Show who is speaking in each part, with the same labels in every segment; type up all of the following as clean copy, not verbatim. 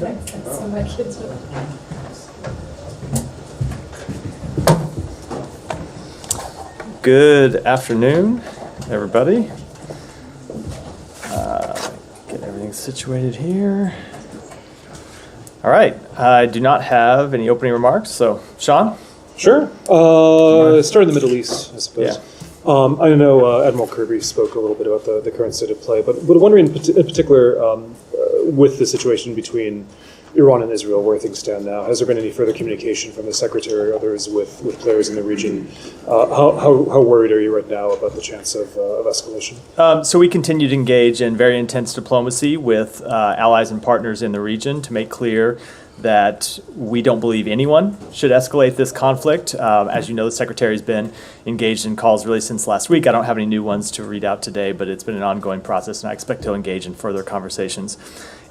Speaker 1: So my kids are...
Speaker 2: Good afternoon, everybody. Get everything situated here. All right, I do not have any opening remarks, so Sean?
Speaker 3: Sure. Start in the Middle East, I suppose.
Speaker 2: Yeah.
Speaker 3: I know Admiral Kirby spoke a little bit about the current state of play, but wondering in particular, with the situation between Iran and Israel, where things stand now, has there been any further communication from the Secretary or others with players in the region? How worried are you right now about the chance of escalation?
Speaker 2: So we continue to engage in very intense diplomacy with allies and partners in the region to make clear that we don't believe anyone should escalate this conflict. As you know, the Secretary has been engaged in calls really since last week. I don't have any new ones to read out today, but it's been an ongoing process, and I expect to engage in further conversations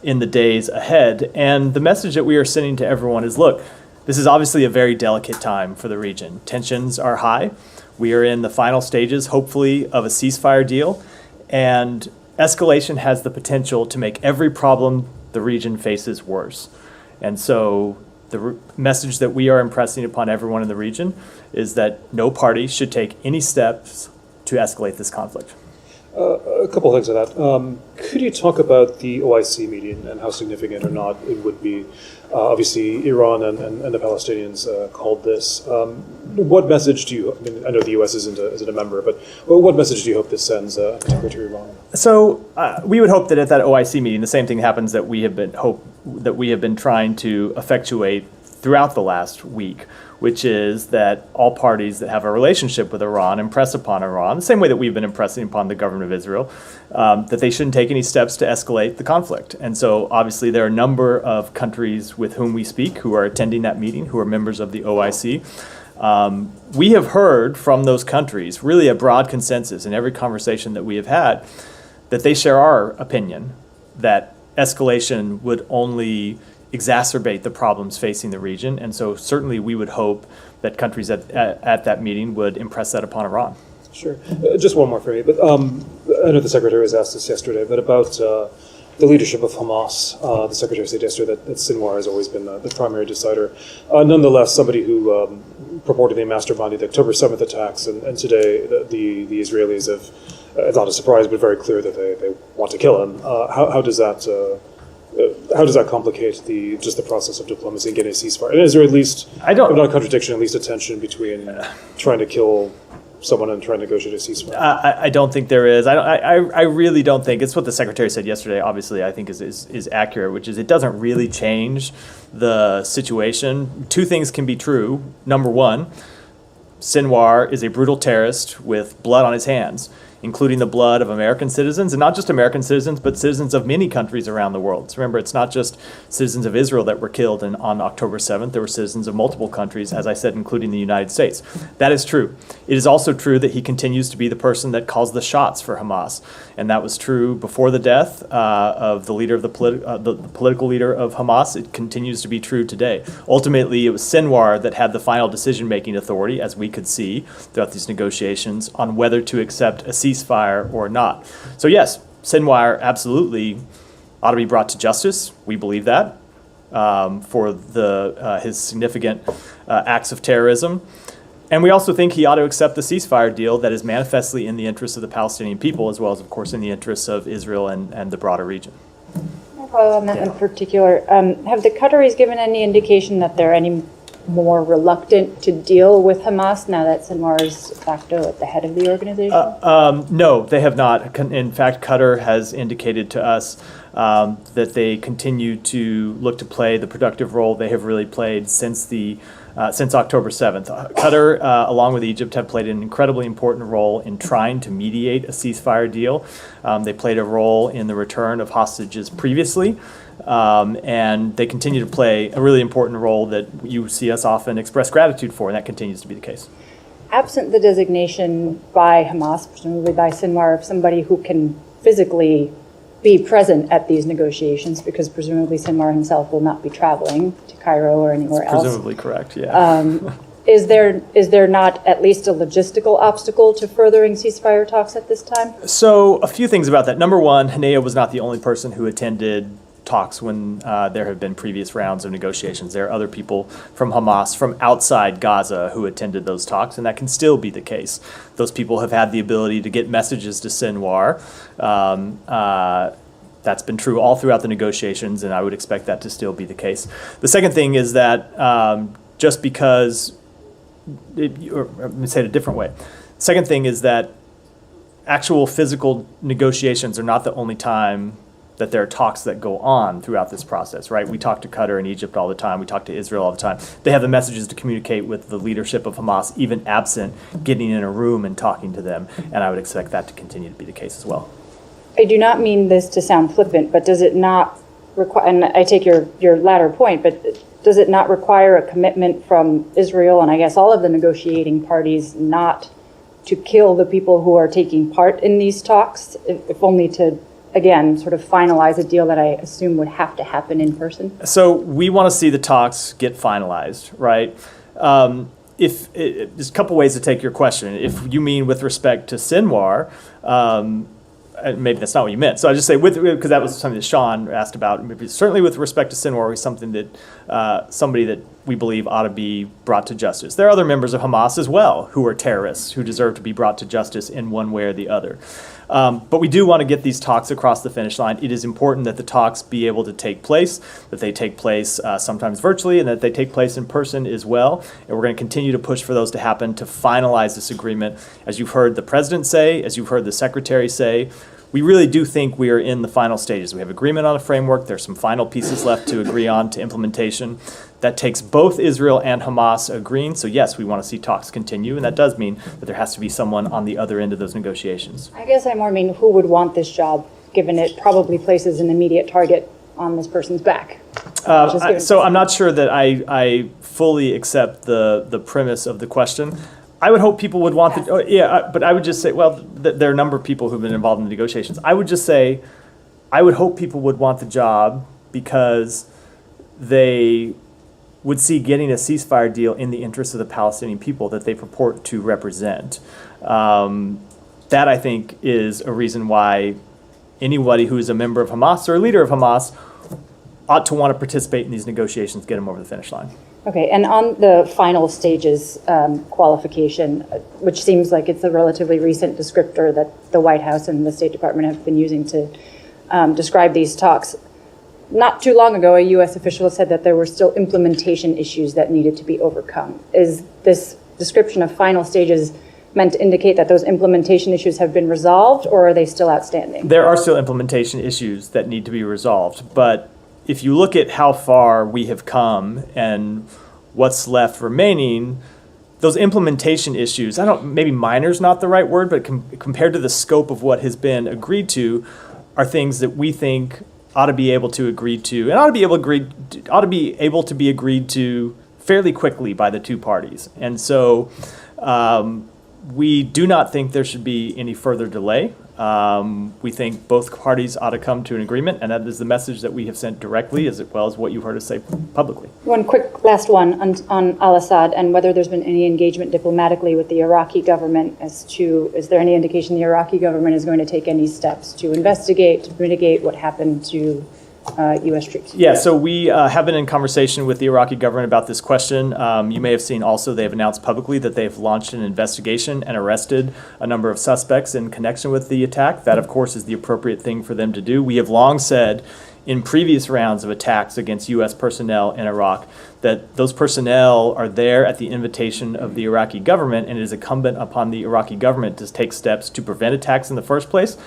Speaker 2: in the days ahead. And the message that we are sending to everyone is, look, this is obviously a very delicate time for the region. Tensions are high. We are in the final stages, hopefully, of a ceasefire deal, and escalation has the potential to make every problem the region faces worse. And so the message that we are impressing upon everyone in the region is that no party should take any steps to escalate this conflict.
Speaker 3: A couple of things on that. Could you talk about the OIC meeting and how significant or not it would be? Obviously, Iran and the Palestinians called this. What message do you, I know the U.S. isn't a member, but what message do you hope this sends, particularly to Iran?
Speaker 2: So we would hope that at that OIC meeting, the same thing happens that we have been trying to effectuate throughout the last week, which is that all parties that have a relationship with Iran impress upon Iran, the same way that we've been impressing upon the government of Israel, that they shouldn't take any steps to escalate the conflict. And so obviously there are a number of countries with whom we speak who are attending that meeting, who are members of the OIC. We have heard from those countries really a broad consensus in every conversation that we have had that they share our opinion that escalation would only exacerbate the problems facing the region. And so certainly we would hope that countries at that meeting would impress that upon Iran.
Speaker 3: Sure. Just one more for me. But I know the Secretary was asked this yesterday, but about the leadership of Hamas. The Secretary said yesterday that Sinwar has always been the primary decider. Nonetheless, somebody who purportedly masterminded the October 7th attacks, and today the Israelis have, it's not a surprise, but very clear that they want to kill him. How does that complicate the process of diplomacy and getting a ceasefire? And is there at least, if not a contradiction, at least a tension between trying to kill someone and trying to negotiate a ceasefire?
Speaker 2: I don't think there is. I really don't think. It's what the Secretary said yesterday, obviously, I think is accurate, which is it doesn't really change the situation. Two things can be true. Number one, Sinwar is a brutal terrorist with blood on his hands, including the blood of American citizens, and not just American citizens, but citizens of many countries around the world. So remember, it's not just citizens of Israel that were killed on October 7th. There were citizens of multiple countries, as I said, including the United States. That is true. It is also true that he continues to be the person that calls the shots for Hamas. And that was true before the death of the leader of the political leader of Hamas. It continues to be true today. Ultimately, it was Sinwar that had the final decision-making authority, as we could see throughout these negotiations, on whether to accept a ceasefire or not. So yes, Sinwar absolutely ought to be brought to justice. We believe that for his significant acts of terrorism. And we also think he ought to accept the ceasefire deal that is manifestly in the interests of the Palestinian people, as well as, of course, in the interests of Israel and the broader region.
Speaker 1: I'll follow on that in particular. Have the Qataris given any indication that they're any more reluctant to deal with Hamas now that Sinwar is de facto at the head of the organization?
Speaker 2: No, they have not. In fact, Qatar has indicated to us that they continue to look to play the productive role they have really played since October 7th. Qatar, along with Egypt, have played an incredibly important role in trying to mediate a ceasefire deal. They played a role in the return of hostages previously. And they continue to play a really important role that you see us often express gratitude for, and that continues to be the case.
Speaker 1: Absent the designation by Hamas, presumably by Sinwar, of somebody who can physically be present at these negotiations, because presumably Sinwar himself will not be traveling to Cairo or anywhere else.
Speaker 2: Presumably correct, yeah.
Speaker 1: Is there not at least a logistical obstacle to furthering ceasefire talks at this time?
Speaker 2: So a few things about that. Number one, Hanea was not the only person who attended talks when there have been previous rounds of negotiations. There are other people from Hamas, from outside Gaza, who attended those talks, and that can still be the case. Those people have had the ability to get messages to Sinwar. That's been true all throughout the negotiations, and I would expect that to still be the case. The second thing is that just because, or let me say it a different way. Second thing is that actual physical negotiations are not the only time that there are talks that go on throughout this process, right? We talk to Qatar and Egypt all the time. We talk to Israel all the time. They have the messages to communicate with the leadership of Hamas, even absent getting in a room and talking to them. And I would expect that to continue to be the case as well.
Speaker 1: I do not mean this to sound flippant, but does it not require, and I take your latter point, but does it not require a commitment from Israel and I guess all of the negotiating parties not to kill the people who are taking part in these talks, if only to, again, sort of finalize a deal that I assume would have to happen in person?
Speaker 2: So we want to see the talks get finalized, right? There's a couple ways to take your question. If you mean with respect to Sinwar, maybe that's not what you meant. So I just say, because that was something that Sean asked about. Maybe certainly with respect to Sinwar, is something that somebody that we believe ought to be brought to justice. There are other members of Hamas as well who are terrorists who deserve to be brought to justice in one way or the other. But we do want to get these talks across the finish line. It is important that the talks be able to take place, that they take place sometimes virtually, and that they take place in person as well. And we're going to continue to push for those to happen to finalize this agreement. As you've heard the president say, as you've heard the secretary say, we really do think we are in the final stages. We have agreement on a framework. There's some final pieces left to agree on to implementation. That takes both Israel and Hamas agreeing. So yes, we want to see talks continue, and that does mean that there has to be someone on the other end of those negotiations.
Speaker 1: I guess I more mean who would want this job, given it probably places an immediate target on this person's back.
Speaker 2: So I'm not sure that I fully accept the premise of the question. I would hope people would want but I would just say, well, there are a number of people who've been involved in the negotiations. I would just say, I would hope people would want the job because they would see getting a ceasefire deal in the interest of the Palestinian people that they purport to represent. That, I think, is a reason why anybody who is a member of Hamas or a leader of Hamas ought to want to participate in these negotiations, get them over the finish line.
Speaker 1: Okay, and on the final stages qualification, which seems like it's a relatively recent descriptor that the White House and the State Department have been using to describe these talks, not too long ago, a U.S. official said that there were still implementation issues that needed to be overcome. Is this description of final stages meant to indicate that those implementation issues have been resolved, or are they still outstanding?
Speaker 2: There are still implementation issues that need to be resolved, but if you look at how far we have come and what's left remaining, those implementation issues, maybe minor is not the right word, but compared to the scope of what has been agreed to, are things that we think ought to be able to agree to, and ought to be able to be agreed to fairly quickly by the two parties. And so we do not think there should be any further delay. We think both parties ought to come to an agreement, and that is the message that we have sent directly, as well as what you've heard us say publicly.
Speaker 1: One quick last one on al-Assad and whether there's been any engagement diplomatically with the Iraqi government as to, is there any indication the Iraqi government is going to take any steps to investigate, to mitigate what happened to U.S. troops?
Speaker 2: Yeah, so we have been in conversation with the Iraqi government about this question. You may have seen also they've announced publicly that they've launched an investigation and arrested a number of suspects in connection with the attack. That, of course, is the appropriate thing for them to do. We have long said in previous rounds of attacks against U.S. personnel in Iraq that those personnel are there at the invitation of the Iraqi government, and it is incumbent upon the Iraqi government to take steps to prevent attacks in the first place.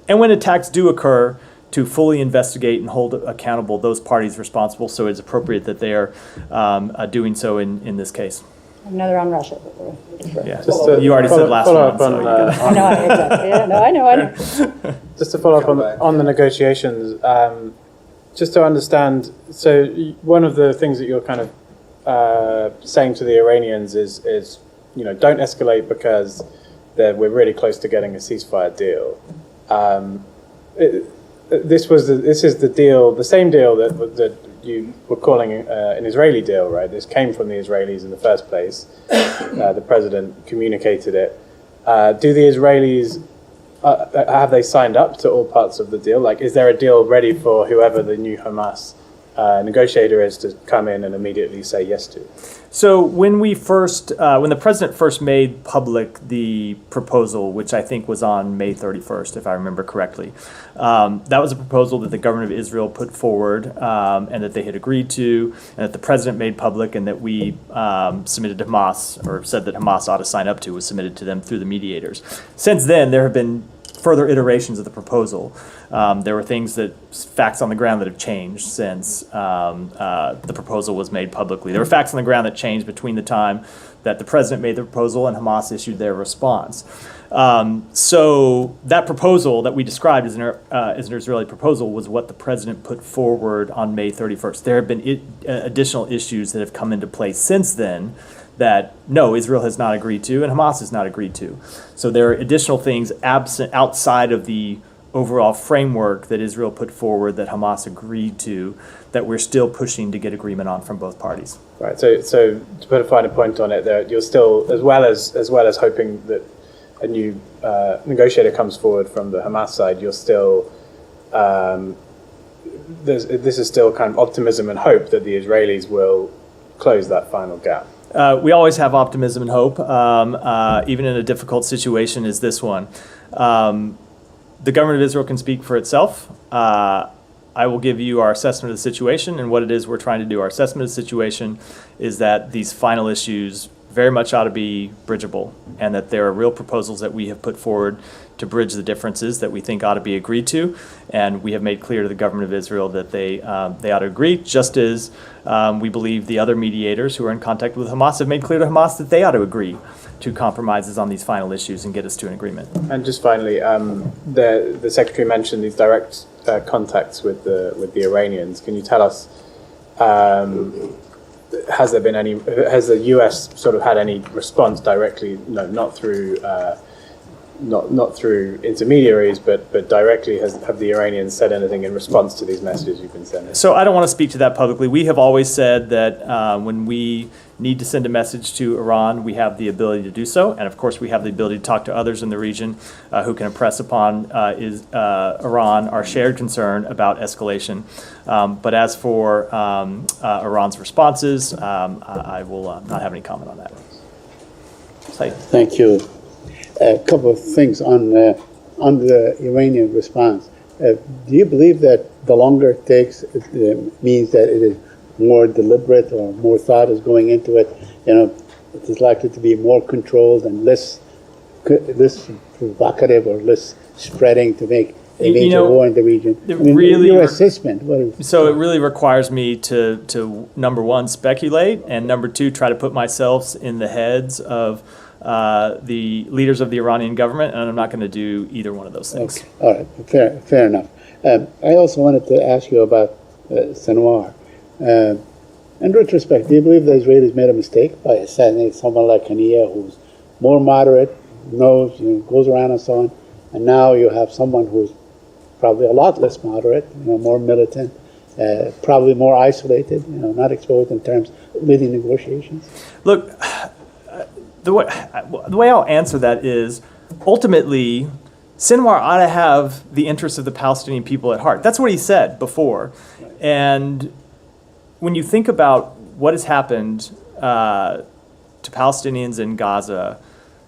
Speaker 2: And when attacks do occur, to fully investigate and hold accountable those parties responsible. So it's appropriate that they are doing so in this case.
Speaker 1: Another on Russia.
Speaker 2: Yeah, you already said last one. So
Speaker 1: I know, exactly. Yeah, I know.
Speaker 4: Just to follow up on the negotiations, just to understand, so one of the things that you're kind of saying to the Iranians is don't escalate because we're really close to getting a ceasefire deal. This is the deal, the same deal that you were calling an Israeli deal, right? This came from the Israelis in the first place. The president communicated it. Do the Israelis have they signed up to all parts of the deal? Like, is there a deal ready for whoever the new Hamas negotiator is to come in and immediately say yes to?
Speaker 2: So when when the president first made public the proposal, which I think was on May 31st, if I remember correctly, that was a proposal that the government of Israel put forward and that they had agreed to, and that the president made public, and that we submitted to Hamas, or said that Hamas ought to sign up to, was submitted to them through the mediators. Since then, there have been further iterations of the proposal. There were facts on the ground that have changed since the proposal was made publicly. There were facts on the ground that changed between the time that the president made the proposal and Hamas issued their response. So that proposal that we described as an Israeli proposal was what the president put forward on May 31st. There have been additional issues that have come into play since then that, no, Israel has not agreed to and Hamas has not agreed to. So there are additional things absent outside of the overall framework that Israel put forward that Hamas agreed to that we're still pushing to get agreement on from both parties.
Speaker 4: Right. So to put a finer point on it, there you're still, as well as hoping that a new negotiator comes forward from the Hamas side, you're still this is still kind of optimism and hope that the Israelis will close that final gap.
Speaker 2: We always have optimism and hope, even in a difficult situation as this one. The government of Israel can speak for itself. I will give you our assessment of the situation and what it is we're trying to do. Our assessment of the situation is that these final issues very much ought to be bridgeable, and that there are real proposals that we have put forward to bridge the differences that we think ought to be agreed to, and we have made clear to the government of Israel that they ought to agree, just as we believe the other mediators who are in contact with Hamas have made clear to Hamas that they ought to agree to compromises on these final issues and get us to an agreement.
Speaker 4: And just finally, the Secretary mentioned these direct contacts with the Iranians. Can you tell us, has the US sort of had any response directly, not through not through intermediaries, but directly? Have the Iranians said anything in response to these messages you've been sending?
Speaker 2: So I don't want to speak to that publicly. We have always said that when we need to send a message to Iran, we have the ability to do so. And of course, we have the ability to talk to others in the region who can impress upon Iran our shared concern about escalation. But as for Iran's responses, I will not have any comment on that. Saeed.
Speaker 5: Thank you. A couple of things on the Iranian response. Do you believe that the longer it takes, it means that it is more deliberate or more thought is going into it? It is likely to be more controlled and less provocative or less spreading to make a major war in the region. Your assessment.
Speaker 2: So it really requires me to number one, speculate, and number two, try to put myself in the heads of the leaders of the Iranian government, and I'm not going to do either one of those things.
Speaker 5: Okay. All right, fair enough. I also wanted to ask you about Sinwar. In retrospect, do you believe the Israelis made a mistake by assassinating someone like Haniya, who's more moderate, knows, goes around and so on, and now you have someone who's probably a lot less moderate, more militant, probably more isolated, not exposed in terms of leading negotiations?
Speaker 2: Look, the way I'll answer that is, ultimately, Sinwar ought to have the interests of the Palestinian people at heart. That's what he said before. And when you think about what has happened to Palestinians in Gaza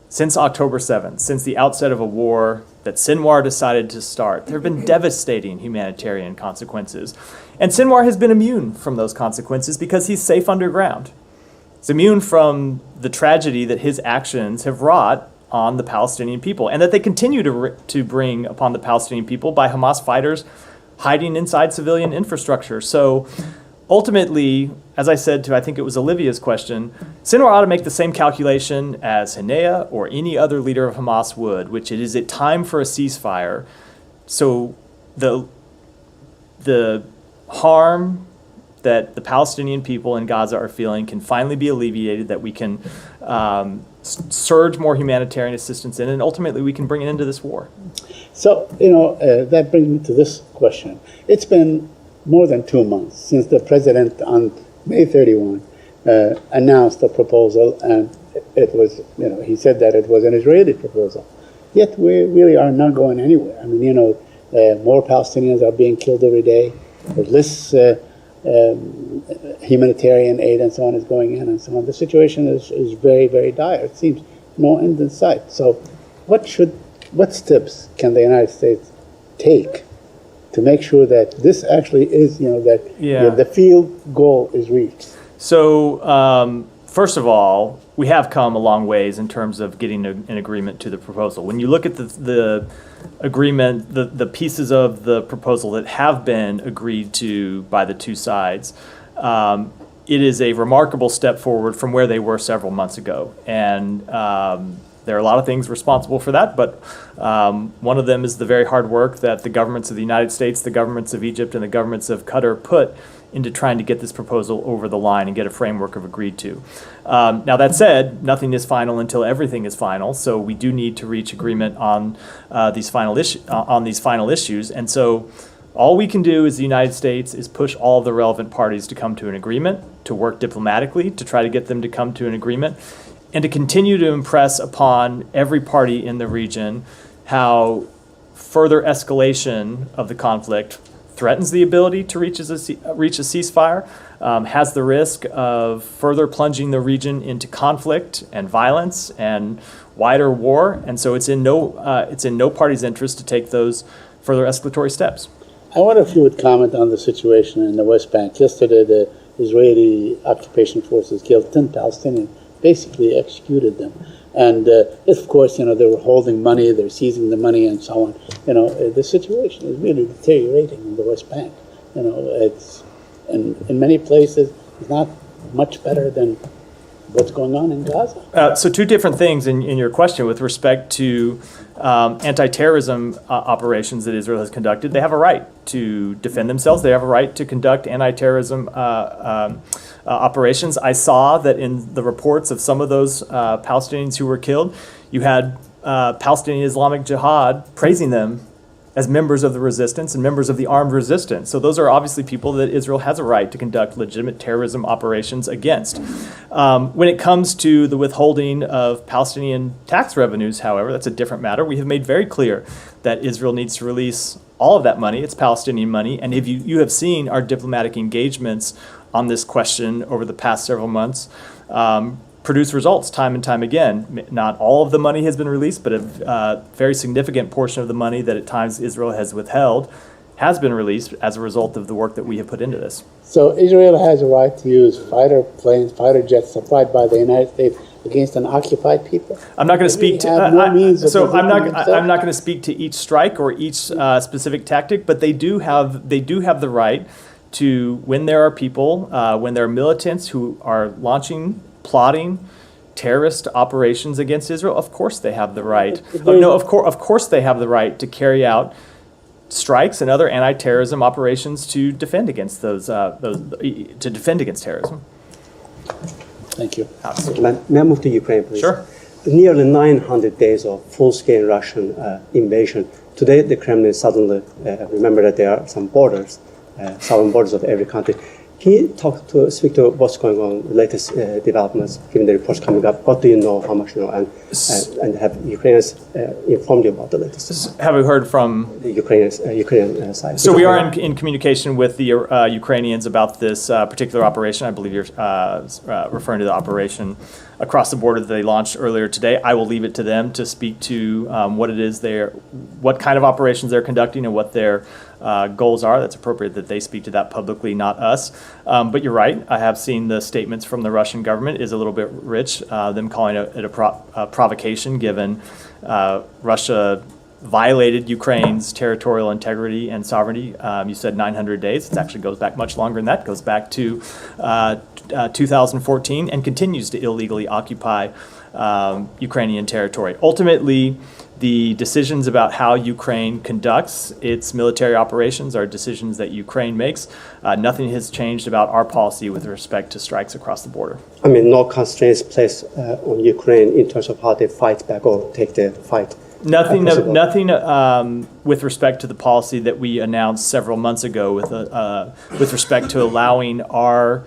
Speaker 2: since October 7th, since the outset of a war that Sinwar decided to start, there have been devastating humanitarian consequences. And Sinwar has been immune from those consequences because he's safe underground. He's immune from the tragedy that his actions have wrought on the Palestinian people, and that they continue to bring upon the Palestinian people by Hamas fighters hiding inside civilian infrastructure. So ultimately, as I said to, I think it was Olivia's question, Sinwar ought to make the same calculation as Haniya or any other leader of Hamas would, which it is a time for a ceasefire. So the harm that the Palestinian people in Gaza are feeling can finally be alleviated, that we can surge more humanitarian assistance in, and ultimately we can bring an end to this war.
Speaker 5: So, that brings me to this question. It's been more than 2 months since the president on May 31 announced the proposal, and it was, he said that it was an Israeli proposal. Yet we really are not going anywhere. I mean, more Palestinians are being killed every day. There's less humanitarian aid and so on is going in and so on. The situation is very, very dire. It seems no end in sight. So what steps can the United States take to make sure that this actually is, the field goal is reached?
Speaker 2: So, first of all, we have come a long ways in terms of getting an agreement to the proposal. When you look at the agreement, the pieces of the proposal that have been agreed to by the two sides, it is a remarkable step forward from where they were several months ago. And there are a lot of things responsible for that, but one of them is the very hard work that the governments of the United States, the governments of Egypt, and the governments of Qatar put into trying to get this proposal over the line and get a framework of agreed to. Now that said, nothing is final until everything is final, so we do need to reach agreement on these final issues. And so all we can do as the United States is push all of the relevant parties to come to an agreement, to work diplomatically, to try to get them to come to an agreement, and to continue to impress upon every party in the region how further escalation of the conflict threatens the ability to reach a ceasefire, has the risk of further plunging the region into conflict and violence and wider war, and so it's in no party's interest to take those further escalatory steps.
Speaker 5: I wonder if you would comment on the situation in the West Bank. Yesterday, the Israeli occupation forces killed 10 Palestinians, basically executed them. And of course, they were holding money, they're seizing the money and so on. The situation is really deteriorating in the West Bank. It's in many places, it's not much better than what's going on in Gaza.
Speaker 2: So two different things in your question with respect to anti-terrorism operations that Israel has conducted. They have a right to defend themselves. They have a right to conduct anti-terrorism operations. I saw that in the reports of some of those Palestinians who were killed, you had Palestinian Islamic Jihad praising them as members of the resistance and members of the armed resistance. So those are obviously people that Israel has a right to conduct legitimate terrorism operations against. When it comes to the withholding of Palestinian tax revenues, however, that's a different matter. We have made very clear that Israel needs to release all of that money. It's Palestinian money. And if you have seen our diplomatic engagements on this question over the past several months, produce results time and time again. Not all of the money has been released, but a very significant portion of the money that at times Israel has withheld has been released as a result of the work that we have put into this.
Speaker 5: So Israel has a right to use fighter planes, fighter jets supplied by the United States against an occupied people?
Speaker 2: I'm not going to speak to.
Speaker 5: I'm
Speaker 2: not going to speak to each strike or each specific tactic, but they do have the right to, when there are people, when there are militants who are plotting terrorist operations against Israel, of course they have the right. Of course they have the right to carry out strikes and other anti-terrorism operations to defend against defend against terrorism.
Speaker 5: Thank you.
Speaker 6: May I move to Ukraine, please?
Speaker 2: Sure.
Speaker 6: Nearly 900 days of full-scale Russian invasion. Today, the Kremlin suddenly remember that there are some borders, southern borders of every country. Can you speak to what's going on, the latest developments, given the reports coming up? What do you know, how much you know, and have Ukrainians informed you about the latest?
Speaker 2: Have we heard from
Speaker 6: the Ukrainian side?
Speaker 2: So we are in communication with the Ukrainians about this particular operation. I believe you're referring to the operation across the border that they launched earlier today. I will leave it to them to speak to what kind of operations they're conducting and what their goals are. That's appropriate that they speak to that publicly, not us. But you're right. I have seen the statements from the Russian government is a little bit rich. Them calling it a provocation, given Russia violated Ukraine's territorial integrity and sovereignty. You said 900 days. It actually goes back much longer than that. It goes back to 2014 and continues to illegally occupy Ukrainian territory. Ultimately, the decisions about how Ukraine conducts its military operations are decisions that Ukraine makes. Nothing has changed about our policy with respect to strikes across the border.
Speaker 6: I mean, no constraints placed on Ukraine in terms of how they fight back or take the fight.
Speaker 2: Nothing with respect to the policy that we announced several months ago with respect to allowing our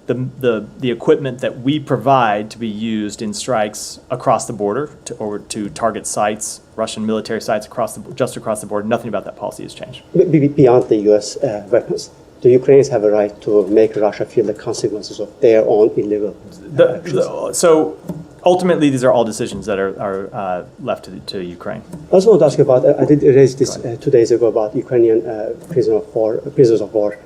Speaker 2: the equipment that we provide to be used in strikes across the border to target sites, Russian military sites just across the border. Nothing about that policy has changed.
Speaker 6: Beyond the U.S. Weapons, the Ukrainians have a right to make Russia feel the consequences of their own illegal actions.
Speaker 2: So ultimately, these are all decisions that are left to Ukraine.
Speaker 6: I also want to ask you about, I did raise this 2 days ago about Ukrainian prisoners of war.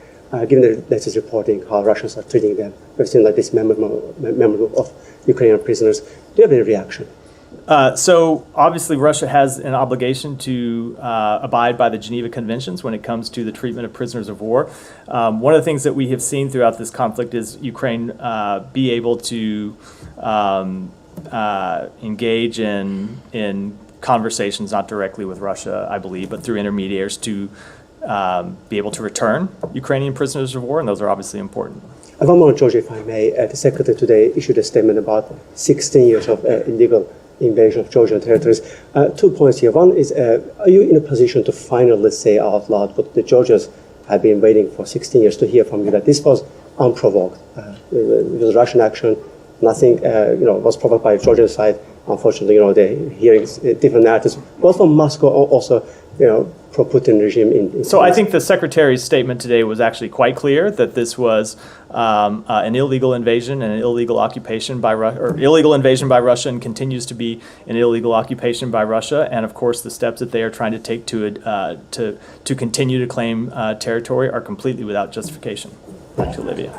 Speaker 6: Given the latest reporting, how Russians are treating them, we've seen like this member of Ukrainian prisoners. Do you have any reaction?
Speaker 2: So obviously Russia has an obligation to abide by the Geneva Conventions when it comes to the treatment of prisoners of war. One of the things that we have seen throughout this conflict is Ukraine be able to engage in conversations, not directly with Russia, I believe, but through intermediaries to be able to return Ukrainian prisoners of war, and those are obviously important.
Speaker 6: One more, George, if I may. The Secretary today issued a statement about 16 years of illegal invasion of Georgian territories. 2 points here. One is, are you in a position to finally say out loud what the Georgians have been waiting for 16 years to hear from you, that this was unprovoked? It was Russian action. Nothing was provoked by the Georgian side. Unfortunately, they're hearing different narratives, both from Moscow and also, pro-Putin regime in
Speaker 2: So I think the Secretary's statement today was actually quite clear that this was an illegal invasion and an illegal occupation by illegal invasion by Russia, and continues to be an illegal occupation by Russia. And of course, the steps that they are trying to take to continue to claim territory are completely without justification. Back to Olivia.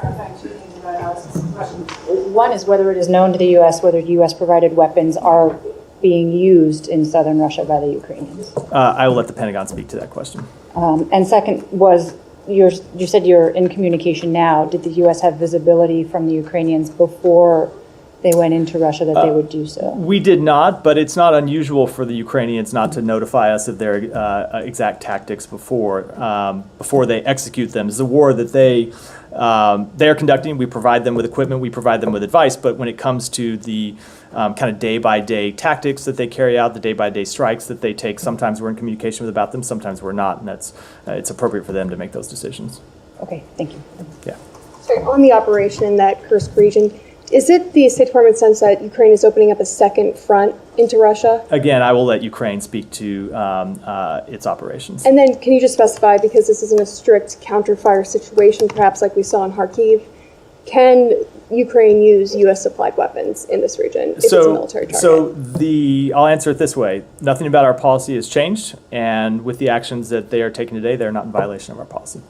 Speaker 1: One is whether it is known to the U.S. whether U.S.-provided weapons are being used in southern Russia by the Ukrainians.
Speaker 2: I will let the Pentagon speak to that question.
Speaker 1: And second was, you said you're in communication now. Did the U.S. have visibility from the Ukrainians before they went into Russia that they would do so?
Speaker 2: We did not, but it's not unusual for the Ukrainians not to notify us of their exact tactics before they execute them. It's a war that they are conducting. We provide them with equipment, we provide them with advice, but when it comes to the kind of day-by-day tactics that they carry out, the day-by-day strikes that they take, sometimes we're in communication about them, sometimes we're not, and it's appropriate for them to make those decisions.
Speaker 1: Okay, thank you.
Speaker 2: Yeah.
Speaker 7: Sorry, on the operation in that Kursk region, is it the State Department sense that Ukraine is opening up a second front into Russia?
Speaker 2: Again, I will let Ukraine speak to its operations.
Speaker 7: And then can you just specify, because this isn't a strict counter-fire situation, perhaps like we saw in Kharkiv, can Ukraine use U.S. supplied weapons in this region if it's a military target?
Speaker 2: I'll answer it this way. Nothing about our policy has changed, and with the actions that they are taking today, they're not in violation of our policy.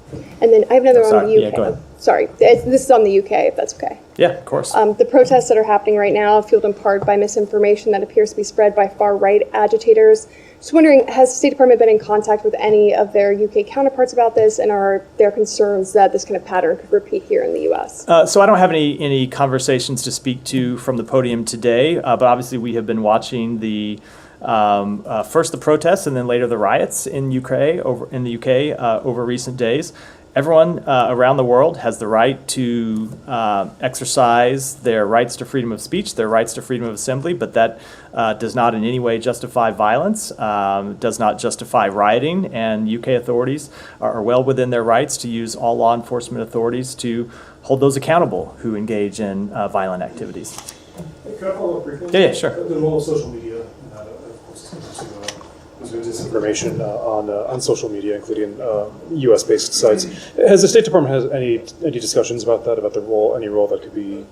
Speaker 7: And then I have another on the UK.
Speaker 2: Yeah, go ahead.
Speaker 7: Sorry, this is on the UK, if that's okay.
Speaker 2: Yeah, of course.
Speaker 7: The protests that are happening right now, fueled in part by misinformation that appears to be spread by far-right agitators. Just wondering, has the State Department been in contact with any of their UK counterparts about this, and are there concerns that this kind of pattern could repeat here in the U.S.?
Speaker 2: So I don't have any conversations to speak to from the podium today, but obviously we have been watching first the protests and then later the riots in the UK over recent days. Everyone around the world has the right to exercise their rights to freedom of speech, their rights to freedom of assembly, but that does not in any way justify violence, does not justify rioting, and UK authorities are well within their rights to use all law enforcement authorities to hold those accountable who engage in violent activities.
Speaker 3: Can I follow up briefly?
Speaker 2: Yeah, sure.
Speaker 3: The role of social media, of course, there's disinformation on social media, including U.S.-based sites. Has the State Department has any discussions about that, about the role, any role that could be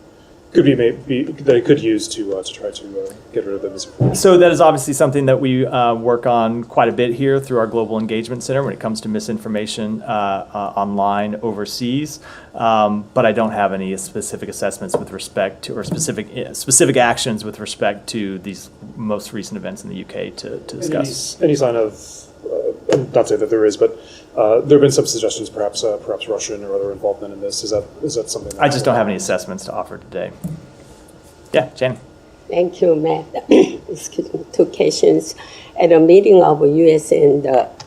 Speaker 3: that it could use to try to get rid of the misinformation?
Speaker 2: So that is obviously something that we work on quite a bit here through our Global Engagement Center when it comes to misinformation online overseas. But I don't have any specific assessments with respect to, or specific actions with respect to these most recent events in the UK to discuss.
Speaker 3: Any sign of, not to say that there is, but there have been some suggestions, perhaps Russian or other involvement in this. Is that something that
Speaker 2: I just don't have any assessments to offer today. Yeah, Jenny.
Speaker 8: Thank you, Matt. Excuse me. 2 questions. At a meeting of U.S. and at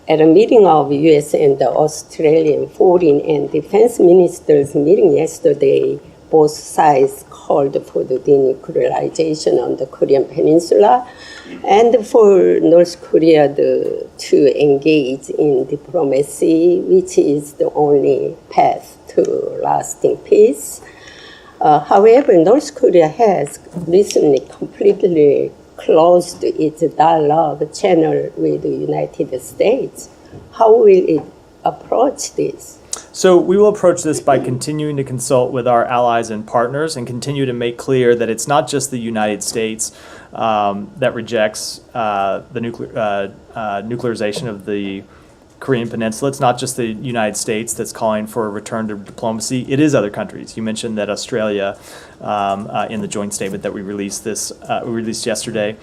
Speaker 8: a meeting of U.S. and the Australian Foreign and Defense Ministers meeting yesterday, both sides called for the denuclearization on the Korean Peninsula and for North Korea to engage in diplomacy, which is the only path to lasting peace. However, North Korea has recently completely closed its dialogue channel with the United States. How will it approach this?
Speaker 2: So we will approach this by continuing to consult with our allies and partners and continue to make clear that it's not just the United States that rejects the nuclearization of the Korean Peninsula. It's not just the United States that's calling for a return to diplomacy. It is other countries. You mentioned that Australia, in the joint statement that we released yesterday,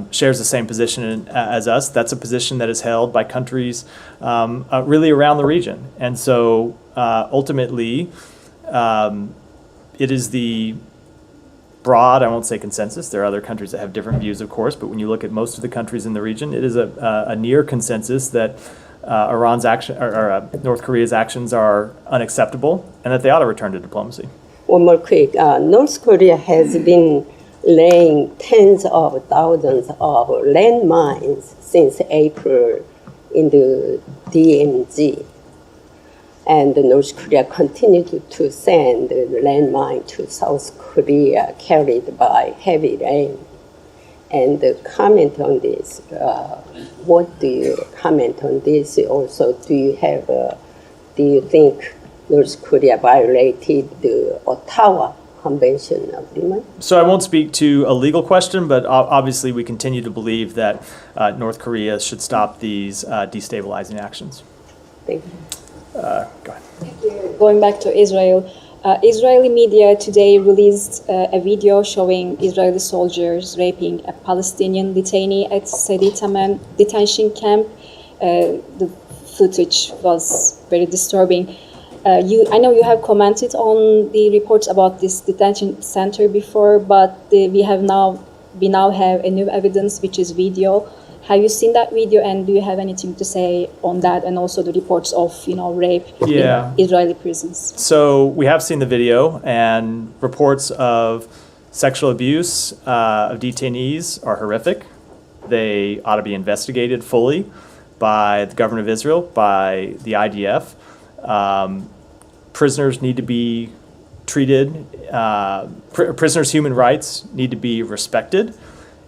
Speaker 2: shares the same position as us. That's a position that is held by countries really around the region. And so ultimately, it is the broad, I won't say consensus, there are other countries that have different views, of course, but when you look at most of the countries in the region, it is a near consensus that Iran's action or North Korea's actions are unacceptable and that they ought to return to diplomacy.
Speaker 8: One more quick. North Korea has been laying tens of thousands of landmines since April in the DMZ. And North Korea continued to send the landmine to South Korea carried by heavy rain. And comment on this. What do you comment on this? Also, do you think North Korea violated the Ottawa Convention Agreement?
Speaker 2: So I won't speak to a legal question, but obviously we continue to believe that North Korea should stop these destabilizing actions.
Speaker 8: Thank you.
Speaker 2: Go ahead.
Speaker 9: Going back to Israel, Israeli media today released a video showing Israeli soldiers raping a Palestinian detainee at Sidi Tamam detention camp. The footage was very disturbing. I know you have commented on the reports about this detention center before, but we now have a new evidence, which is video. Have you seen that video, and do you have anything to say on that, and also the reports of rape in Israeli prisons?
Speaker 2: So we have seen the video, and reports of sexual abuse of detainees are horrific. They ought to be investigated fully by the government of Israel, by the IDF. Prisoners need to be treated, prisoners' human rights need to be respected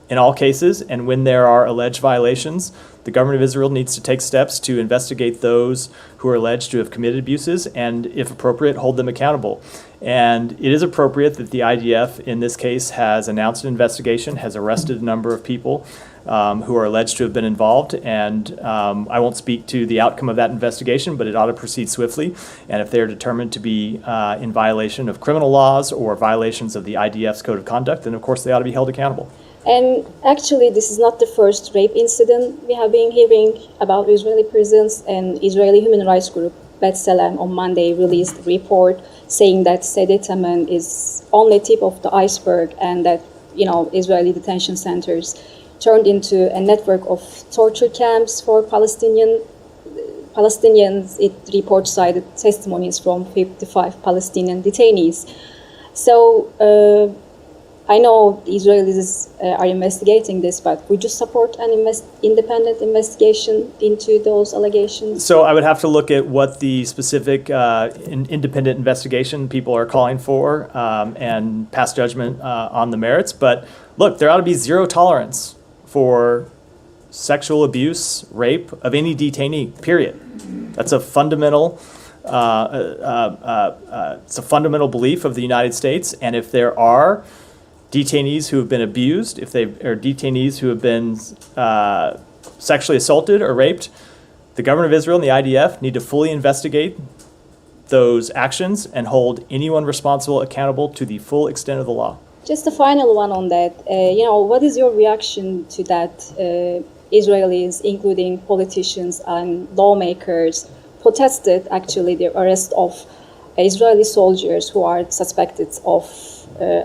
Speaker 2: in all cases, and when there are alleged violations, the government of Israel needs to take steps to investigate those who are alleged to have committed abuses and, if appropriate, hold them accountable. And it is appropriate that the IDF, in this case, has announced an investigation, has arrested a number of people who are alleged to have been involved, and I won't speak to the outcome of that investigation, but it ought to proceed swiftly. And if they're determined to be in violation of criminal laws or violations of the IDF's code of conduct, then of course they ought to be held accountable.
Speaker 9: And actually, this is not the first rape incident we have been hearing about Israeli prisons. And Israeli human rights group B'Tselem on Monday released a report saying that Sidi Tamam is only tip of the iceberg, and that Israeli detention centers turned into a network of torture camps for Palestinians. It reports cited testimonies from 55 Palestinian detainees. So I know the Israelis are investigating this, but would you support an independent investigation into those allegations?
Speaker 2: So I would have to look at what the specific independent investigation people are calling for and pass judgment on the merits. But look, there ought to be zero tolerance for sexual abuse, rape of any detainee, period. That's a fundamental it's a fundamental belief of the United States. And if there are detainees who have been abused, if they are detainees who have been sexually assaulted or raped, the government of Israel and the IDF need to fully investigate those actions and hold anyone responsible accountable to the full extent of the law.
Speaker 9: Just a final one on that. What is your reaction to that? Israelis, including politicians and lawmakers, protested actually the arrest of Israeli soldiers who are suspected of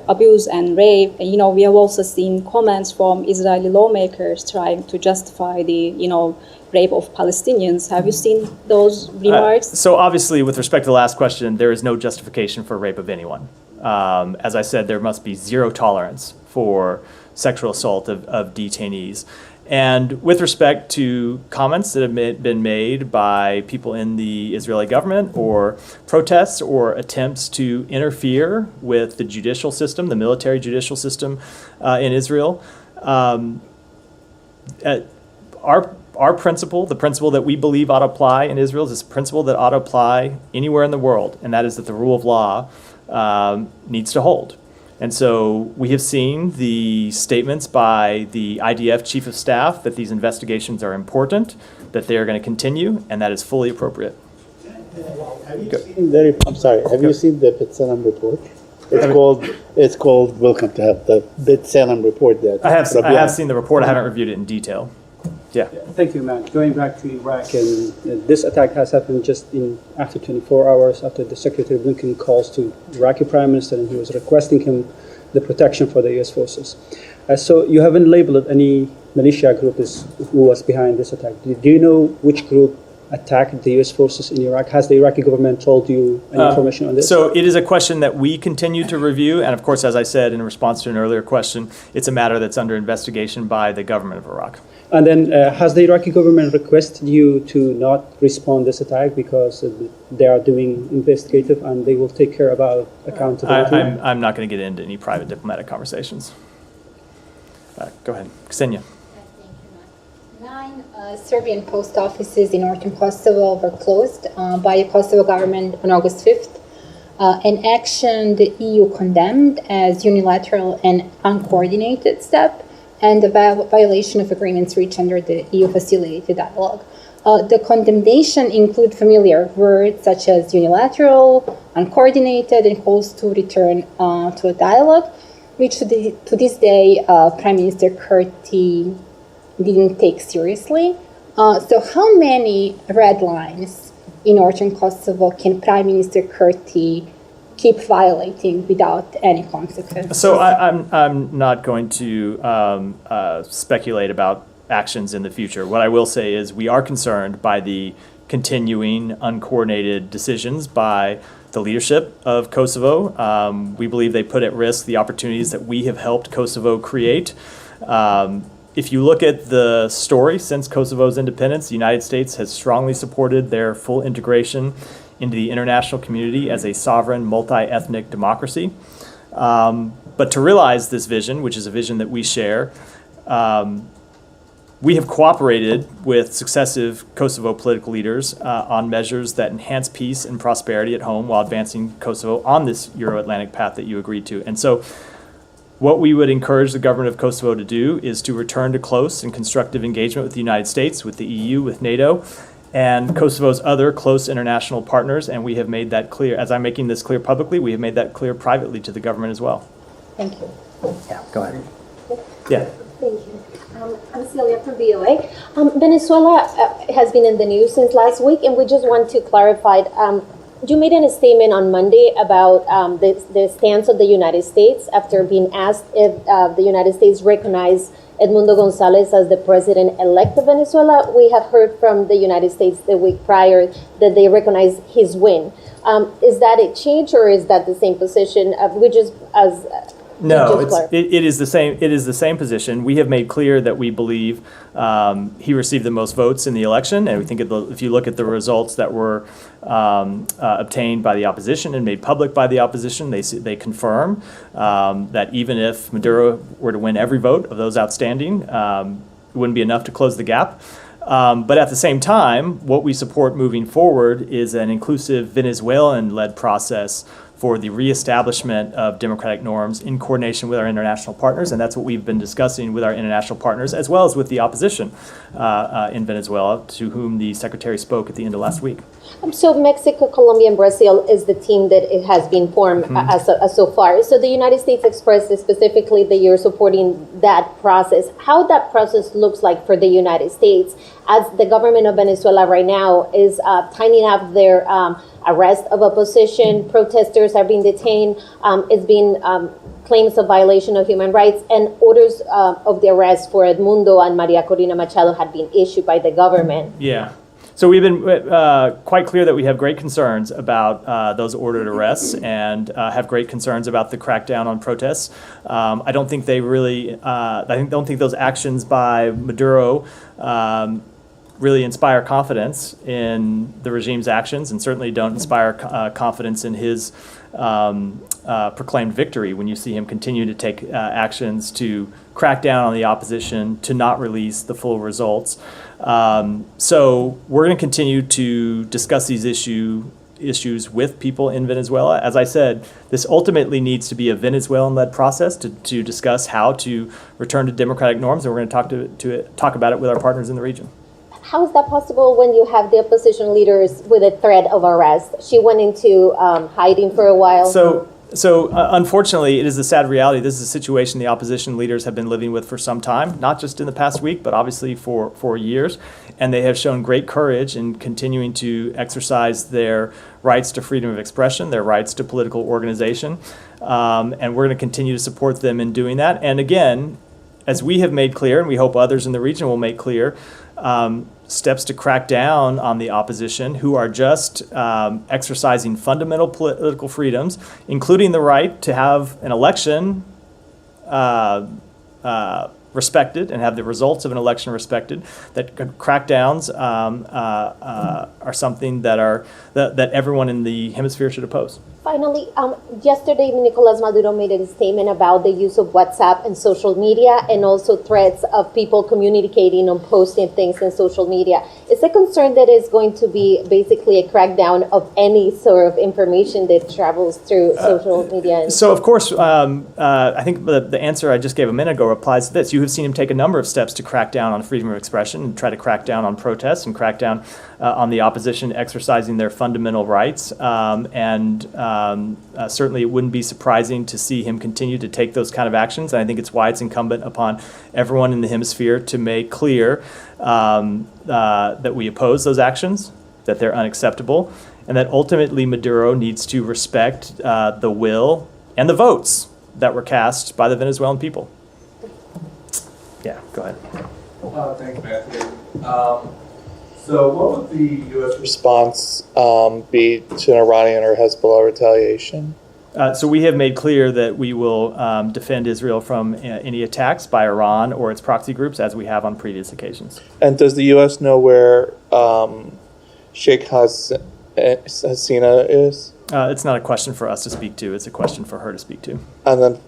Speaker 9: abuse and rape. And, we have also seen comments from Israeli lawmakers trying to justify the, rape of Palestinians. Have you seen those remarks?
Speaker 2: So obviously, with respect to the last question, there is no justification for rape of anyone. As I said, there must be zero tolerance for sexual assault of detainees. And with respect to comments that have been made by people in the Israeli government or protests or attempts to interfere with the judicial system, the military judicial system in Israel, our principle, the principle that we believe ought to apply in Israel, is a principle that ought to apply anywhere in the world, and that is that the rule of law needs to hold. And so we have seen the statements by the IDF Chief of Staff that these investigations are important, that they are going to continue, and that is fully appropriate.
Speaker 5: Have you seen have you seen the B'Tselem report? It's called Welcome to Help, the B'Tselem report that
Speaker 2: I have seen the report. I haven't reviewed it in detail. Yeah.
Speaker 10: Thank you, Matt. Going back to Iraq, and this attack has happened just after 24 hours after the Secretary Blinken calls to Iraqi Prime Minister, and he was requesting him the protection for the U.S. forces. So you haven't labeled any militia group who was behind this attack. Do you know which group attacked the U.S. forces in Iraq? Has the Iraqi government told you any information on this?
Speaker 2: So it is a question that we continue to review, and of course, as I said in response to an earlier question, it's a matter that's under investigation by the government of Iraq.
Speaker 10: And then has the Iraqi government requested you to not respond this attack because they are doing investigative and they will take care about accountability?
Speaker 2: I'm not going to get into any private diplomatic conversations. Go ahead, Ksenia.
Speaker 11: 9 Serbian post offices in northern Kosovo were closed by the Kosovo government on August 5th, an action the EU condemned as unilateral and uncoordinated step, and a violation of agreements reached under the EU-facilitated dialogue. The condemnation include familiar words such as unilateral, uncoordinated, and calls to return to a dialogue, which to this day Prime Minister Kurti didn't take seriously. So how many red lines in northern Kosovo can Prime Minister Kurti keep violating without any consequences?
Speaker 2: So I'm not going to speculate about actions in the future. What I will say is we are concerned by the continuing uncoordinated decisions by the leadership of Kosovo. We believe they put at risk the opportunities that we have helped Kosovo create. If you look at the story since Kosovo's independence, the United States has strongly supported their full integration into the international community as a sovereign, multi-ethnic democracy. But to realize this vision, which is a vision that we share, we have cooperated with successive Kosovo political leaders on measures that enhance peace and prosperity at home while advancing Kosovo on this Euro-Atlantic path that you agreed to. And so what we would encourage the government of Kosovo to do is to return to close and constructive engagement with the United States, with the EU, with NATO, and Kosovo's other close international partners, and we have made that clear. As I'm making this clear publicly, we have made that clear privately to the government as well.
Speaker 11: Thank you.
Speaker 2: Yeah, go ahead. Yeah.
Speaker 12: Thank you. I'm Celia from VOA. Venezuela has been in the news since last week, and we just want to clarify. You made a statement on Monday about the stance of the United States after being asked if the United States recognized Edmundo Gonzalez as the president-elect of Venezuela. We have heard from the United States the week prior that they recognize his win. Is that a change, or is that the same position? We just as
Speaker 2: No, it is the same. It is the same position. We have made clear that we believe he received the most votes in the election, and we think if you look at the results that were obtained by the opposition and made public by the opposition, they confirm that even if Maduro were to win every vote of those outstanding, it wouldn't be enough to close the gap. But at the same time, what we support moving forward is an inclusive Venezuelan-led process for the reestablishment of democratic norms in coordination with our international partners, and that's what we've been discussing with our international partners, as well as with the opposition in Venezuela, to whom the Secretary spoke at the end of last week.
Speaker 12: So Mexico, Colombia, and Brazil is the team that it has been formed as so far. So the United States expressed specifically that you're supporting that process. How that process looks like for the United States, as the government of Venezuela right now is tightening up their arrest of opposition, protesters are being detained, it's been claims of violation of human rights, and orders of the arrest for Edmundo and Maria Corina Machado had been issued by the government.
Speaker 2: Yeah. So we've been quite clear that we have great concerns about those ordered arrests and have great concerns about the crackdown on protests. I don't think they really, don't think those actions by Maduro really inspire confidence in the regime's actions, and certainly don't inspire confidence in his proclaimed victory when you see him continue to take actions to crack down on the opposition, to not release the full results. So we're going to continue to discuss these issues with people in Venezuela. As I said, this ultimately needs to be a Venezuelan-led process to discuss how to return to democratic norms, and we're going to talk about it with our partners in the region.
Speaker 12: How is that possible when you have the opposition leaders with a threat of arrest? She went into hiding for a while.
Speaker 2: So unfortunately, it is a sad reality. This is a situation the opposition leaders have been living with for some time, not just in the past week, but obviously for years. And they have shown great courage in continuing to exercise their rights to freedom of expression, their rights to political organization. And we're going to continue to support them in doing that. And again, as we have made clear, and we hope others in the region will make clear, steps to crack down on the opposition who are just exercising fundamental political freedoms, including the right to have an election respected and have the results of an election respected. That crackdowns are something that everyone in the hemisphere should oppose.
Speaker 12: Finally, yesterday Nicolas Maduro made a statement about the use of WhatsApp and social media, and also threats of people communicating and posting things in social media. Is a concern that is going to be basically a crackdown of any sort of information that travels through social media?
Speaker 2: So, of course, I think the answer I just gave a minute ago applies to this. You have seen him take a number of steps to crack down on freedom of expression and try to crack down on protests and crack down on the opposition exercising their fundamental rights. Certainly it wouldn't be surprising to see him continue to take those kind of actions. And I think it's why it's incumbent upon everyone in the hemisphere to make clear that we oppose those actions, that they're unacceptable, and that ultimately Maduro needs to respect the will and the votes that were cast by the Venezuelan people. Yeah, go ahead.
Speaker 13: Thanks, Matthew. So what would the U.S. response be to an Iranian or Hezbollah retaliation?
Speaker 2: So we have made clear that we will defend Israel from any attacks by Iran or its proxy groups, as we have on previous occasions.
Speaker 13: And does the U.S. know where Sheikh Hasina is?
Speaker 2: It's not a question for us to speak to. It's a question for her to speak to.
Speaker 13: And then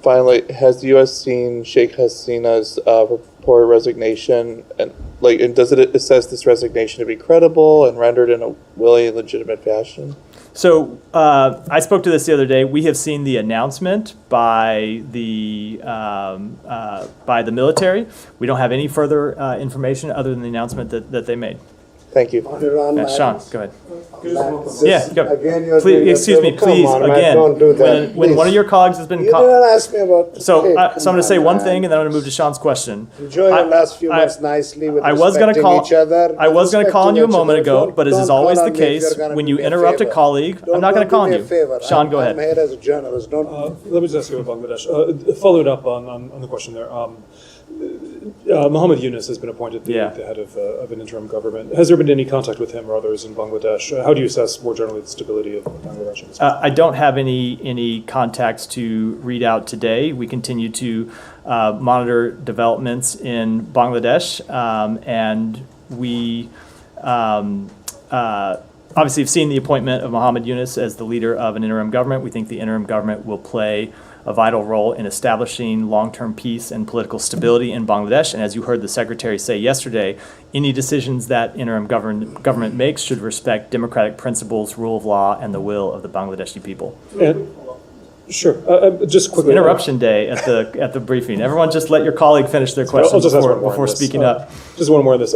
Speaker 13: finally, has the U.S. seen Sheikh Hasina's reported resignation, and does it assess this resignation to be credible and rendered in a willing and legitimate fashion?
Speaker 2: So I spoke to this the other day. We have seen the announcement by the military. We don't have any further information other than the announcement that they made.
Speaker 13: Thank you.
Speaker 2: Sean, go ahead.
Speaker 14: Yeah,
Speaker 2: go.
Speaker 14: Again,
Speaker 2: please, excuse me, please, again.
Speaker 14: Don't do that.
Speaker 2: When one of your colleagues has been...
Speaker 14: You didn't ask me about...
Speaker 2: So I'm going to say one thing, and then I'm going to move to Sean's question.
Speaker 14: Enjoy your last few months nicely with respecting each other.
Speaker 2: I was going to call on you a moment ago, but as is always the case, when you interrupt a colleague, I'm not going to call on you. Sean, go ahead.
Speaker 14: I'm here as a journalist.
Speaker 3: Let me just ask you about Bangladesh. Followed up on the question there. Mohammed Yunus has been appointed the head of an interim government. Has there been any contact with him or others in Bangladesh? How do you assess more generally the stability of Bangladesh?
Speaker 2: I don't have any contacts to read out today. We continue to monitor developments in Bangladesh, and we obviously have seen the appointment of Mohammed Yunus as the leader of an interim government. We think the interim government will play a vital role in establishing long-term peace and political stability in Bangladesh. And as you heard the Secretary say yesterday, any decisions that interim government makes should respect democratic principles, rule of law, and the will of the Bangladeshi people.
Speaker 3: Sure. Just quickly.
Speaker 2: It's interruption day at the briefing. Everyone just let your colleague finish their question before speaking up.
Speaker 3: Just one more on this.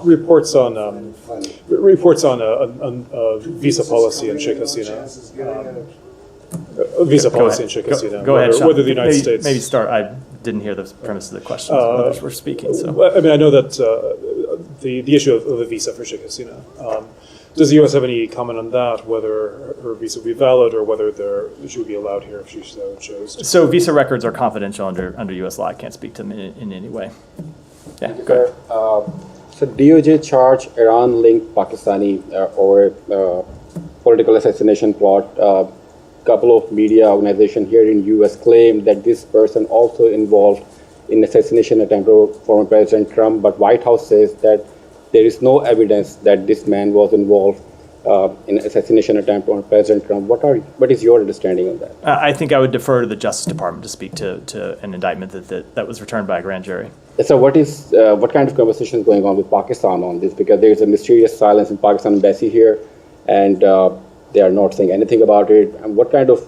Speaker 3: Reports on visa policy in Sheikh Hasina. Visa policy in Sheikh Hasina.
Speaker 2: Go ahead, Sean.
Speaker 3: Whether the United States...
Speaker 2: Maybe start. I didn't hear the premise of the question. Others were speaking. So.
Speaker 3: I mean, I know that the issue of the visa for Sheikh Hasina. Does the U.S. have any comment on that, whether her visa would be valid or whether she would be allowed here if she so chose?
Speaker 2: So visa records are confidential under U.S. law. I can't speak to them in any way. Yeah, go ahead.
Speaker 15: So DOJ charged Iran-linked Pakistani over political assassination plot. Couple of media organizations here in U.S. claimed that this person also involved in assassination attempt of former President Trump, but White House says that there is no evidence that this man was involved in assassination attempt on President Trump. What is your understanding of that?
Speaker 2: I think I would defer to the Justice Department to speak to an indictment that was returned by a grand jury.
Speaker 15: So what kind of conversation is going on with Pakistan on this? Because there is a mysterious silence in Pakistan embassy here, and they are not saying anything about it. And what kind of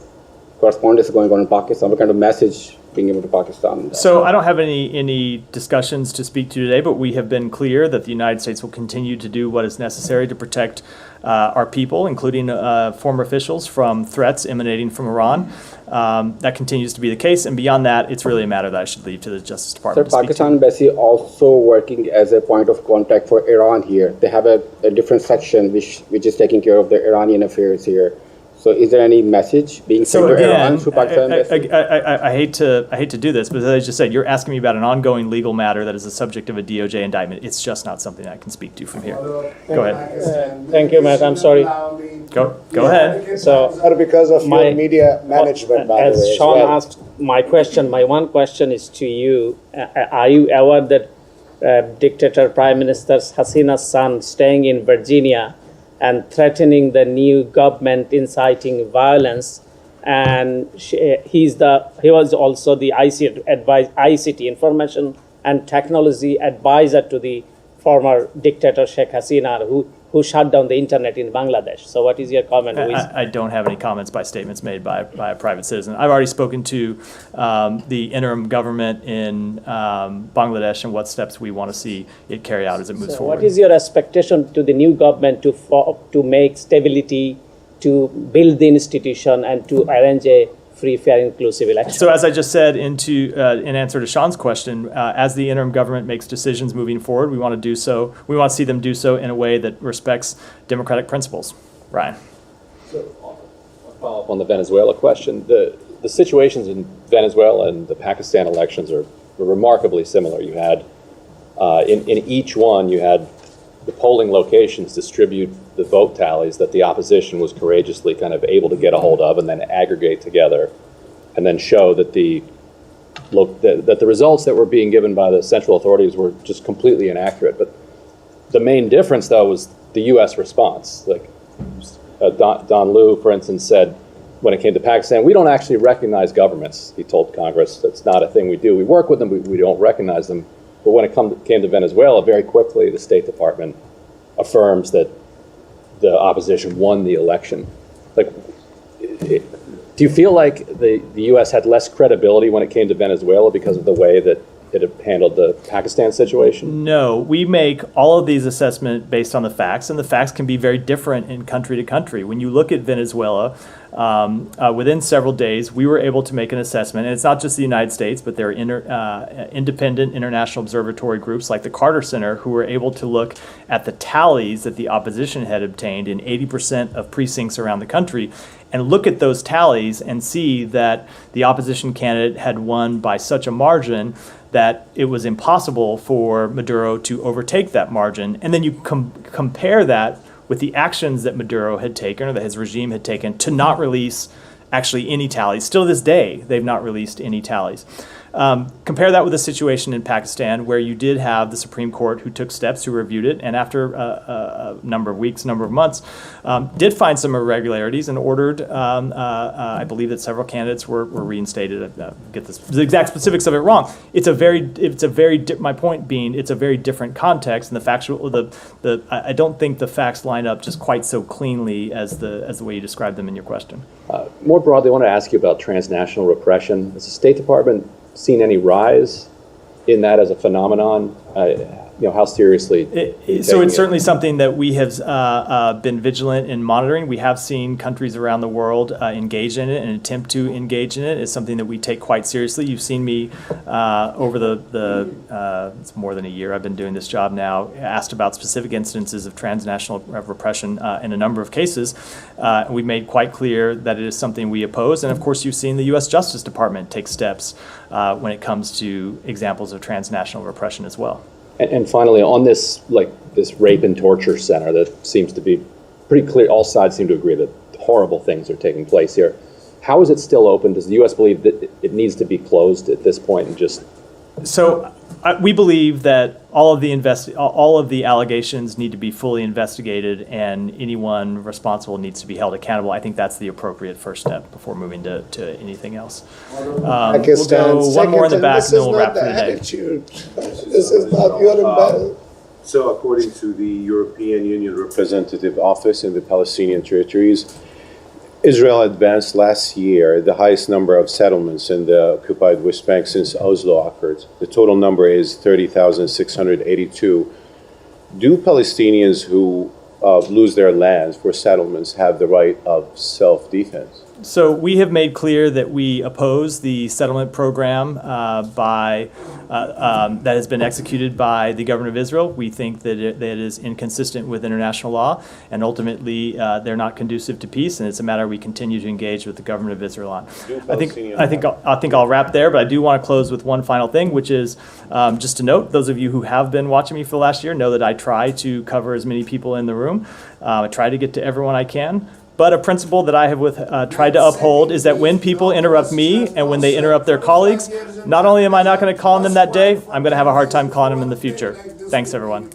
Speaker 15: correspondence is going on in Pakistan? What kind of message being given to Pakistan?
Speaker 2: So I don't have any discussions to speak to today, but we have been clear that the United States will continue to do what is necessary to protect our people, including former officials, from threats emanating from Iran. That continues to be the case, and beyond that, it's really a matter that I should leave to the Justice Department.
Speaker 15: So Pakistan embassy also working as a point of contact for Iran here. They have a different section which is taking care of the Iranian affairs here. So is there any message being sent to Iran through Pakistan embassy?
Speaker 2: I hate to do this, but as I just said, you're asking me about an ongoing legal matter that is the subject of a DOJ indictment. It's just not something I can speak to from here. Go ahead.
Speaker 10: Thank you, Matt. I'm sorry.
Speaker 2: Go ahead.
Speaker 14: So because of your media management, by the way.
Speaker 10: As Sean asked my question, my one question is to you. Are you aware that dictator Prime Minister Hasina's son staying in Virginia and threatening the new government, inciting violence, and he was also the ICT, Information and Technology Advisor to the former dictator Sheikh Hasina, who shut down the internet in Bangladesh. So what is your comment?
Speaker 2: I don't have any comments by statements made by a private citizen. I've already spoken to the interim government in Bangladesh and what steps we want to see it carry out as it moves forward.
Speaker 10: What is your expectation to the new government to make stability, to build the institution, and to arrange a free, fair, inclusive election?
Speaker 2: So as I just said in answer to Sean's question, as the interim government makes decisions moving forward, we want to do so. We want to see them do so in a way that respects democratic principles. Ryan.
Speaker 16: So I'll follow up on the Venezuela question. The situations in Venezuela and the Pakistan elections were remarkably similar. You had, in each one, you had the polling locations distribute the vote tallies that the opposition was courageously kind of able to get a hold of and then aggregate together and then show that the results that were being given by the central authorities were just completely inaccurate. But the main difference, though, was the U.S. response. Like Don Liu, for instance, said when it came to Pakistan, we don't actually recognize governments, he told Congress. That's not a thing we do. We work with them, but we don't recognize them. But when it came to Venezuela, very quickly, the State Department affirms that the opposition won the election. Like, do you feel like the U.S. had less credibility when it came to Venezuela because of the way that it had handled the Pakistan situation?
Speaker 2: No, we make all of these assessments based on the facts, and the facts can be very different in country to country. When you look at Venezuela, within several days, we were able to make an assessment, and it's not just the United States, but there are independent international observatory groups like the Carter Center who were able to look at the tallies that the opposition had obtained in 80% of precincts around the country, and look at those tallies and see that the opposition candidate had won by such a margin that it was impossible for Maduro to overtake that margin. And then you compare that with the actions that Maduro had taken, or that his regime had taken, to not release actually any tallies. Still to this day, they've not released any tallies. Compare that with the situation in Pakistan, where you did have the Supreme Court who took steps, who reviewed it, and after a number of weeks, number of months, did find some irregularities and ordered, I believe that several candidates were reinstated. Get the exact specifics of it wrong. My point being, it's a very different context, and I don't think the facts line up just quite so cleanly as the way you described them in your question.
Speaker 16: More broadly, I want to ask you about transnational repression. Has the State Department seen any rise in that as a phenomenon? How seriously?
Speaker 2: So it's certainly something that we have been vigilant in monitoring. We have seen countries around the world engage in it and attempt to engage in it. It's something that we take quite seriously. You've seen me over it's more than a year I've been doing this job now, asked about specific instances of transnational repression in a number of cases. We've made quite clear that it is something we oppose. And of course, you've seen the U.S. Justice Department take steps when it comes to examples of transnational repression as well.
Speaker 16: And finally, on this rape and torture center that seems to be pretty clear, all sides seem to agree that horrible things are taking place here. How is it still open? Does the U.S. believe that it needs to be closed at this point and just?
Speaker 2: So we believe that all of the allegations need to be fully investigated, and anyone responsible needs to be held accountable. I think that's the appropriate first step before moving to anything else. We'll go one more in the back, and then we'll wrap for today.
Speaker 14: This is not your battle.
Speaker 17: So according to the European Union Representative Office in the Palestinian territories, Israel advanced last year the highest number of settlements in the occupied West Bank since Oslo occurred. The total number is 30,682. Do Palestinians who lose their lands for settlements have the right of self-defense?
Speaker 2: So we have made clear that we oppose the settlement program that has been executed by the government of Israel. We think that it is inconsistent with international law, and ultimately they're not conducive to peace. And it's a matter we continue to engage with the government of Israel on. I think I'll wrap there, but I do want to close with one final thing, which is just to note, those of you who have been watching me for the last year know that I try to cover as many people in the room. I try to get to everyone I can. But a principle that I have tried to uphold is that when people interrupt me and when they interrupt their colleagues, not only am I not going to call on them that day, I'm going to have a hard time calling them in the future. Thanks, everyone.